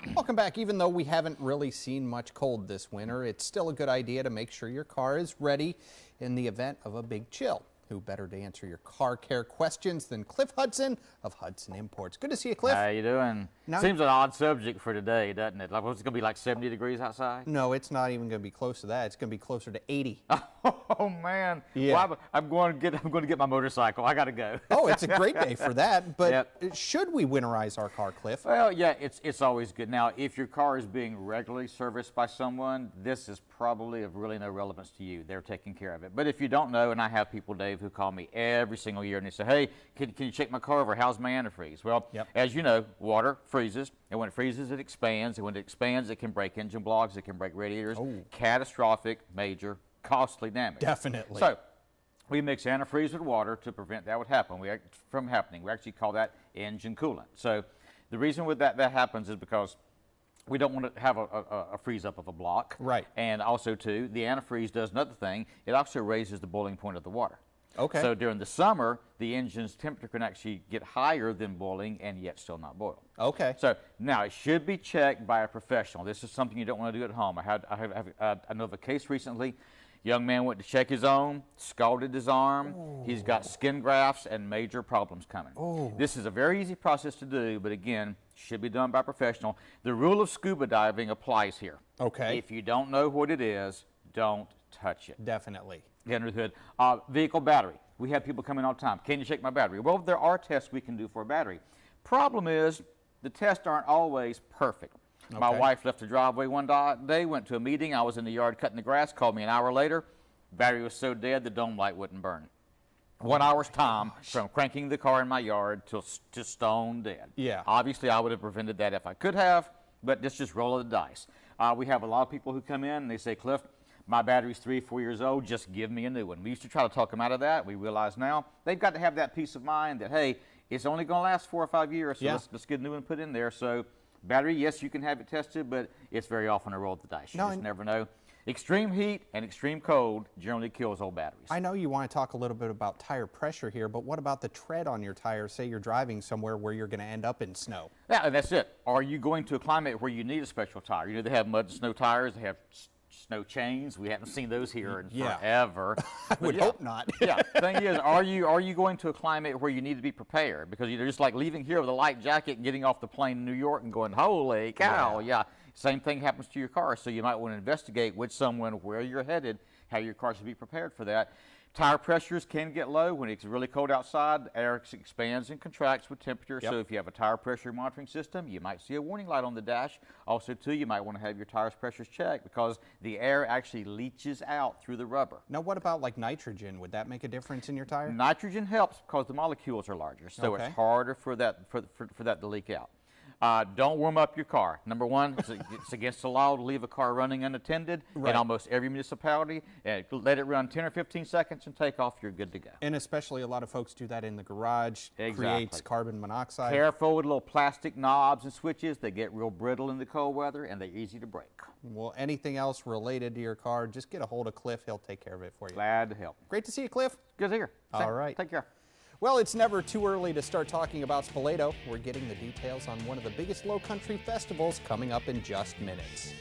Welcome back. Even though we haven't really seen much cold this winter, it's still a good idea to make sure your car is ready in the event of a big chill. Who better to answer your car care questions than Cliff Hudson of Hudson Imports. Good to see you, Cliff. How you doing? Seems an odd subject for today, doesn't it? Like, what's it going to be, like 70 degrees outside? No, it's not even going to be close to that. It's going to be closer to 80. Oh man! Yeah. Well, I'm going to get my motorcycle. I got to go. Oh, it's a great day for that. But Yep. should we winterize our car, Cliff? Well, yeah, it's always good. Now, if your car is being regularly serviced by someone, this is probably of really no relevance to you. They're taking care of it. But if you don't know, and I have people, Dave, who call me every single year and they say, hey, can you check my car over? How's my antifreeze? Well, as you know, water freezes, and when it freezes, it expands, and when it expands, it can break engine blocks, it can break radiators. Catastrophic, major, costly damage. Definitely. So we mix antifreeze with water to prevent that from happening. We actually call that engine coolant. So the reason that happens is because we don't want to have a freeze up of a block. Right. And also, too, the antifreeze does another thing. It also raises the boiling point of the water. Okay. So during the summer, the engine's temperature can actually get higher than boiling and yet still not boil. Okay. So now it should be checked by a professional. This is something you don't want to do at home. I know of a case recently. Young man went to check his own, scalded his arm. He's got skin grafts and major problems coming. This is a very easy process to do, but again, should be done by a professional. The rule of scuba diving applies here. Okay. If you don't know what it is, don't touch it. Definitely. Get under the hood. Vehicle battery. We have people come in all the time. Can you check my battery? Well, there are tests we can do for a battery. Problem is, the tests aren't always perfect. My wife left the driveway one day, went to a meeting. I was in the yard cutting the grass, called me an hour later. Battery was so dead, the dome light wouldn't burn. 1 hour's time from cranking the car in my yard to stone dead. Yeah. Obviously, I would have prevented that if I could have, but it's just roll of the dice. We have a lot of people who come in and they say, Cliff, my battery's 3 or 4 years old, just give me a new one. We used to try to talk them out of that. We realize now they've got to have that peace of mind that, hey, it's only going to last 4 or 5 years, so let's get a new one put in there. So battery, yes, you can have it tested, but it's very often a roll of the dice. You just never know. Extreme heat and extreme cold generally kills old batteries. I know you want to talk a little bit about tire pressure here, but what about the tread on your tires? Say you're driving somewhere where you're going to end up in snow. Yeah, and that's it. Are you going to a climate where you need a special tire? You know, they have mud and snow tires. They have snow chains. We haven't seen those here in forever. I would hope not. The thing is, are you going to a climate where you need to be prepared? Because you're just like leaving here with a light jacket and getting off the plane in New York and going, holy cow, Same thing happens to your car, so you might want to investigate with someone where you're headed, how your car should be prepared for that. Tire pressures can get low when it's really cold outside. Air expands and contracts with temperature. So if you have a tire pressure monitoring system, you might see a warning light on the dash. Also, too, you might want to have your tires pressures checked because the air actually leaches out through the rubber. Now, what about like nitrogen? Would that make a difference in your tire? Nitrogen helps because the molecules are larger, so it's harder for that to leak out. Don't warm up your car. Number one, it's against the law to leave a car running unattended in almost every municipality. Let it run 10 or 15 seconds and take off, you're good to go. And especially a lot of folks do that in the garage. Creates carbon monoxide. Careful with little plastic knobs and switches. They get real brittle in the cold weather and they're easy to break. Well, anything else related to your car, just get a hold of Cliff. He'll take care of it for you. Glad to help. Great to see you, Cliff. Good to hear. All right. Take care. Well, it's never too early to start talking about Spoleto. We're getting the details on one of the biggest low country festivals coming up in just minutes.